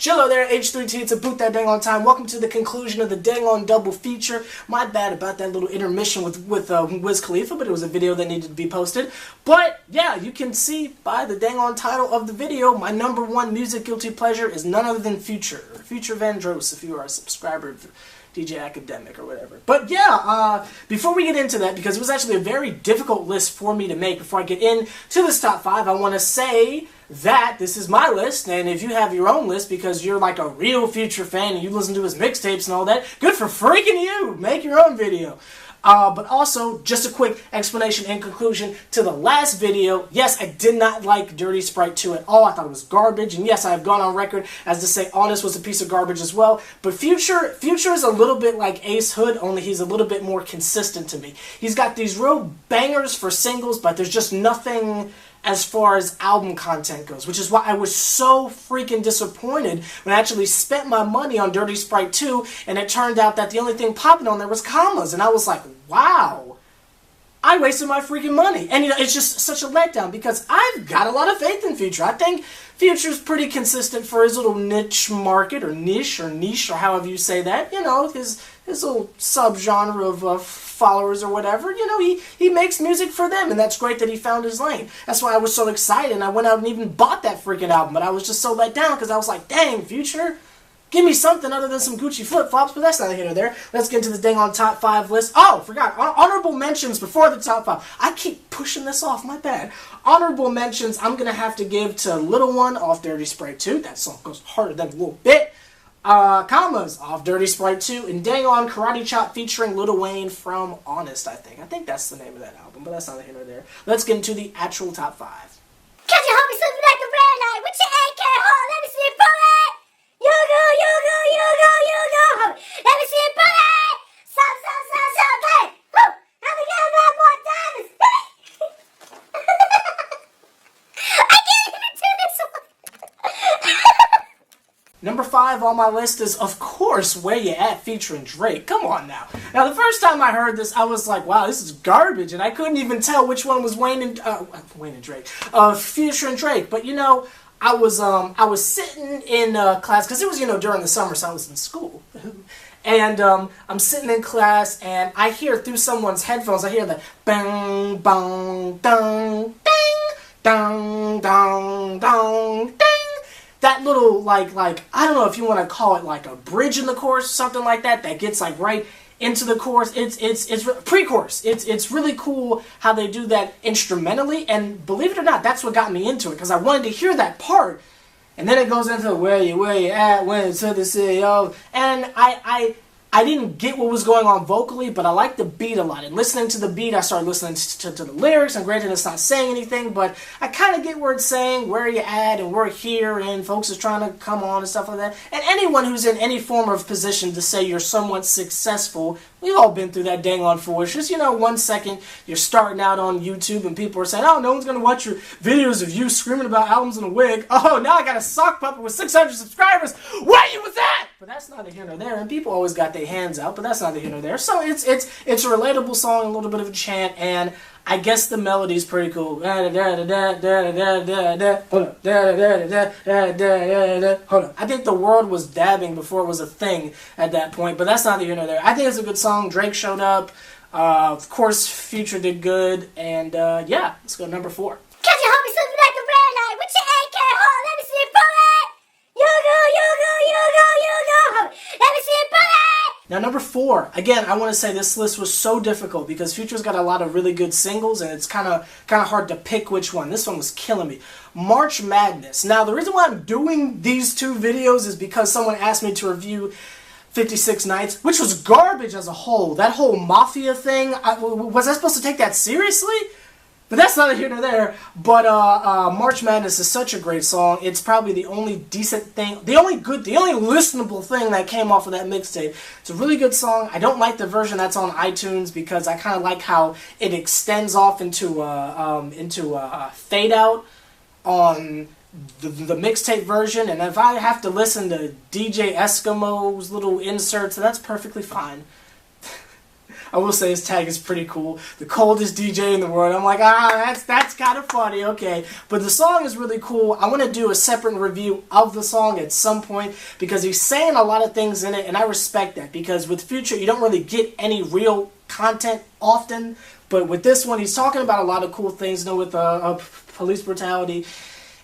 Chillo there, H+III+T, it's a boot that dang on time. Welcome to the conclusion of the dang on double feature. My bad about that little intermission with Wiz Khalifa, but it was a video that needed to be posted. But yeah, you can see by the dang on title of the video, my #1 music guilty pleasure is none other than Future Vandross, if you are a subscriber of DJ Academic or whatever. But yeah, before we get into that, because it was actually a very difficult list for me to make, before I get into this top 5, I want to say that this is my list, and if you have your own list because you're like a real Future fan and you listen to his mixtapes and all that, good for freaking you! Make your own video. But also, just a quick explanation and conclusion to the last video. Yes, I did not like Dirty Sprite 2 at all. I thought it was garbage. And yes, I have gone on record as to say Honest was a piece of garbage as well. But Future is a little bit like Ace Hood, only he's a little bit more consistent to me. He's got these real bangers for singles, but there's just nothing as far as album content goes, which is why I was so freaking disappointed when I actually spent my money on Dirty Sprite 2, and it turned out that the only thing popping on there was commas, and I was like, wow, I wasted my freaking money. And you know, it's just such a letdown because I've got a lot of faith in Future. I think Future's pretty consistent for his little niche market, or niche, or however you say that. You know, his little subgenre of followers or whatever. You know, he makes music for them, and that's great that he found his lane. That's why I was so excited, and I went out and even bought that freaking album. But I was just so let down because I was like, dang, Future, give me something other than some Gucci flip-flops, but that's neither here nor there. Let's get into the dang on top 5 list. Oh, forgot. Honorable mentions before the top 5. I keep pushing this off, my bad. Honorable mentions I'm going to have to give to Little One off Dirty Sprite 2. That song goes harder than a little bit. Commas off Dirty Sprite 2. And dang on Karate Chop featuring Lil Wayne from Honest, I think. I think that's the name of that album, but that's neither here nor there. Let's get into the actual top 5. Catch your homie slipping like a red light with your AK hold. Let me see it bullet. You go. Let me see it bullet. Stop. Hey, woo. How we get that more diamonds? I can't even do this one. Number 5 on my list is, of course, Where You At featuring Drake. Come on now. Now, the first time I heard this, I was like, wow, this is garbage, and I couldn't even tell which one was Wayne and Drake. Future and Drake. But, you know, I was sitting in class, because it was, you know, during the summer, so I was in school. And I'm sitting in class, and I hear through someone's headphones, I hear the bang, bang, dang, dang, dang, dang, dang, dang. That little, like, I don't know if you want to call it like a bridge in the chorus or something like that, that gets like right into the chorus. It's pre-chorus. It's really cool how they do that instrumentally, and believe it or not, that's what got me into it, because I wanted to hear that part, and then it goes into where you at, when to the city of, and I didn't get what was going on vocally, but I liked the beat a lot. And listening to the beat, I started listening to the lyrics, and granted it's not saying anything, but I kind of get where it's saying, where you at, and we're here, and folks is trying to come on and stuff like that. And anyone who's in any form of position to say you're somewhat successful, we've all been through that dang on foolishness. You know, 1 second you're starting out on YouTube and people are saying, oh, no one's going to watch your videos of you screaming about albums in a wig. Oh, now I got a sock puppet with 600 subscribers. Where you was at? But that's neither here nor there, and people always got their hands out, but that's neither here nor there. So it's a relatable song, a little bit of a chant, and I guess the melody's pretty cool. Hold on. I think the world was dabbing before it was a thing at that point, but that's neither here nor there. I think it's a good song. Drake showed up. Of course, Future did good, and yeah, let's go to number 4. Catch your homie slipping like a red light with your AK hold. Let me see it bullet. You go. Let me see it bullet. Now, number 4, again, I want to say this list was so difficult because Future's got a lot of really good singles, and it's kind of hard to pick which one. This one was killing me. March Madness. Now, the reason why I'm doing these 2 videos is because someone asked me to review 56 Nights, which was garbage as a whole. That whole Mafia thing, was I supposed to take that seriously? But that's neither here nor there. But March Madness is such a great song. It's probably the only decent thing, the only listenable thing that came off of that mixtape. It's a really good song. I don't like the version that's on iTunes because I kind of like how it extends off into a fade out on the mixtape version. And if I have to listen to DJ Eskimo's little inserts, that's perfectly fine. I will say his tag is pretty cool. The coldest DJ in the world. I'm like, that's kind of funny, okay. But the song is really cool. I want to do a separate review of the song at some point because he's saying a lot of things in it, and I respect that because with Future, you don't really get any real content often. But with this one, he's talking about a lot of cool things, with police brutality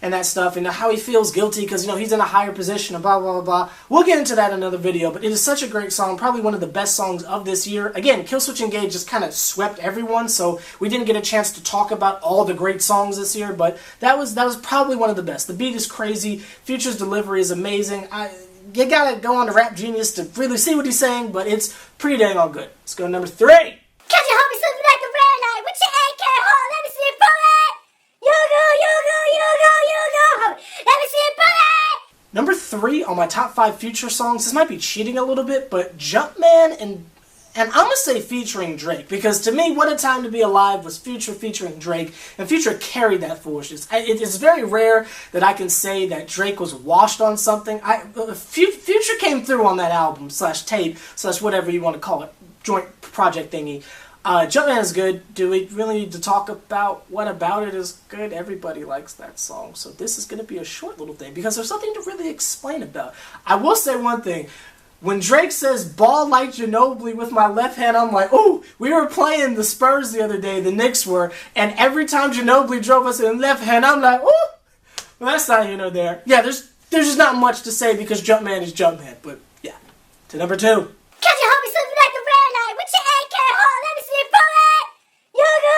and that stuff, and how he feels guilty because, he's in a higher position and blah, blah, blah, blah. We'll get into that in another video, but it is such a great song, probably one of the best songs of this year. Again, Killswitch Engage just kind of swept everyone, so we didn't get a chance to talk about all the great songs this year, but that was probably one of the best. The beat is crazy. Future's delivery is amazing. You gotta go on to Rap Genius to really see what he's saying, but it's pretty dang all good. Let's go to number 3. Catch you hold me something like a red light with your AK hold. Let me see it bullet. You go. Let me see it bullet. Number 3 on my top 5 Future songs. This might be cheating a little bit, but Jumpman and I'm gonna say featuring Drake, because to me, What a Time to Be Alive was Future featuring Drake, and Future carried that foolishness. It is very rare that I can say that Drake was washed on something. Future came through on that album / tape / whatever you want to call it, joint project thingy. Jumpman is good. Do we really need to talk about what about it is good? Everybody likes that song, so this is going to be a short little thing because there's nothing to really explain about. I will say one thing. When Drake says, ball like Ginobili with my left hand, I'm like, ooh, we were playing the Spurs the other day, the Knicks were, and every time Ginobili drove us in the left hand, I'm like, ooh, well, that's not here nor there. Yeah, there's just not much to say because Jumpman is Jumpman, but yeah. To number 2. Catch you hold me something like a red light with your AK hold. Let me see it bullet. You go.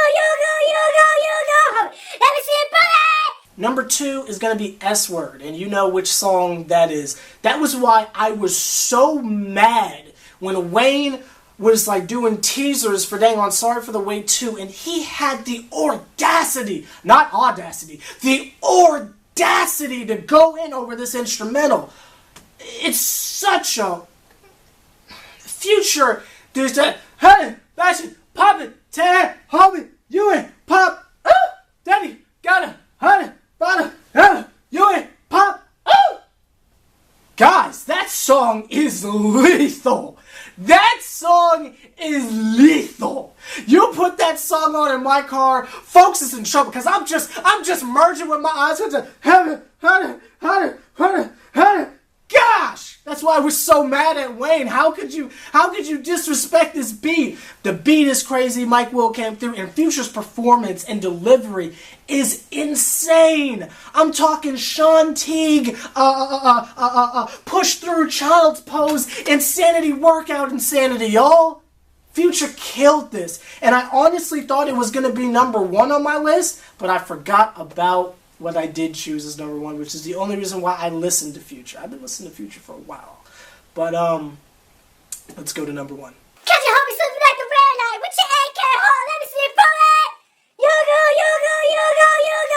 Let me see it bullet. Number 2 is going to be S-Word, and you know which song that is. That was why I was so mad when Wayne was like doing teasers for Dang On Sorry for the Wait 2, and he had the audacity, not audacity, the audacity to go in over this instrumental. It's such a Future. There's that, hey, fashion, pop it, tear, homie, you ain't pop, daddy, gotta, honey, bottom, you ain't pop, Guys, that song is lethal. That song is lethal. You put that song on in my car, folks is in trouble because I'm just merging with my eyes with the Gosh, that's why I was so mad at Wayne. How could you disrespect this beat? The beat is crazy. Mike Will came through, and Future's performance and delivery is insane. I'm talking Sean Teague, push through child's pose, insanity workout insanity, y'all. Future killed this, and I honestly thought it was gonna be number 1 on my list, but I forgot about what I did choose as number 1, which is the only reason why I listened to Future. I've been listening to Future for a while. But, let's go to number 1. Catch you hold me something like a red light with your AK hold. Let me see it bullet. You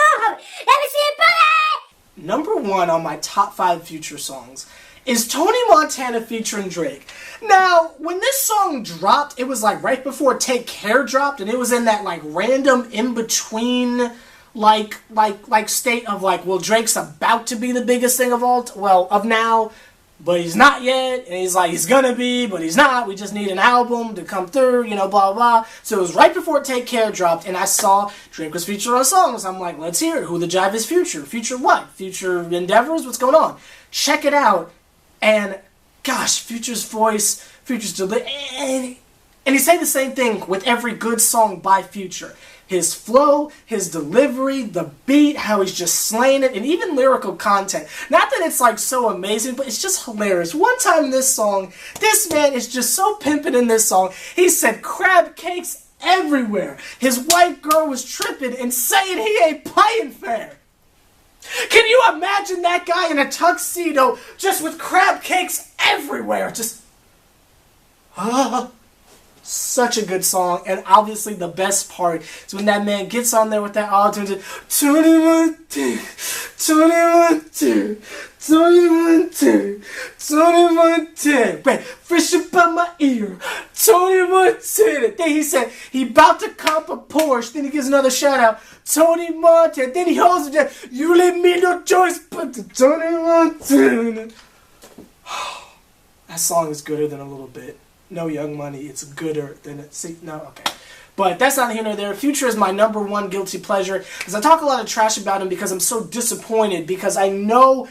go. Let me see it bullet. Number 1 on my top 5 Future songs is Tony Montana featuring Drake. Now, when this song dropped, it was like right before Take Care dropped, and it was in that like random in-between like state of like, well, Drake's about to be the biggest thing of now, but he's not yet, and he's like, he's gonna be, but he's not, we just need an album to come through, blah, blah. So it was right before Take Care dropped, and I saw Drake was featured on songs. I'm like, let's hear it. Who the jive is Future? Future what? Future endeavors? What's going on? Check it out, and gosh, Future's voice, Future's and he said the same thing with every good song by Future. His flow, his delivery, the beat, how he's just slaying it, and even lyrical content. Not that it's like so amazing, but it's just hilarious. One time in this song, this man is just so pimping in this song. He said crab cakes everywhere. His white girl was tripping and saying he ain't playing fair. Can you imagine that guy in a tuxedo just with crab cakes everywhere? Just, such a good song, and obviously the best part is when that man gets on there with that auto-tune, 21, 21, 21, 21, wait, fresh up on my ear, 21, then he said he about to cop a Porsche, then he gives another shout out, Tony Montana, then he holds it down, you leave me no choice but to 21. That song is gooder than a little bit. No, Young Money, it's gooder than it. See, no, okay. But that's not here nor there. Future is my #1 guilty pleasure, because I talk a lot of trash about him because I'm so disappointed, because I know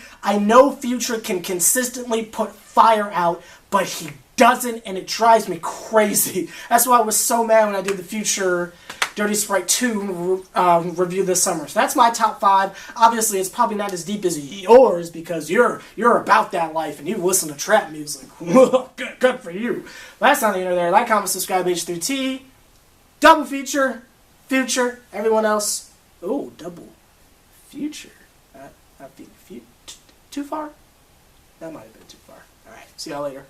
Future can consistently put fire out, but he doesn't, and it drives me crazy. That's why I was so mad when I did the Future Dirty Sprite 2 review this summer. So that's my top 5. Obviously, it's probably not as deep as yours, because you're about that life and you listen to trap music. good for you. But that's not here nor there. Like, comment, subscribe, H+III+T. Double Feature, Future, everyone else. Oh, Double Future. Not being too far? That might have been too far. Alright, see y'all later.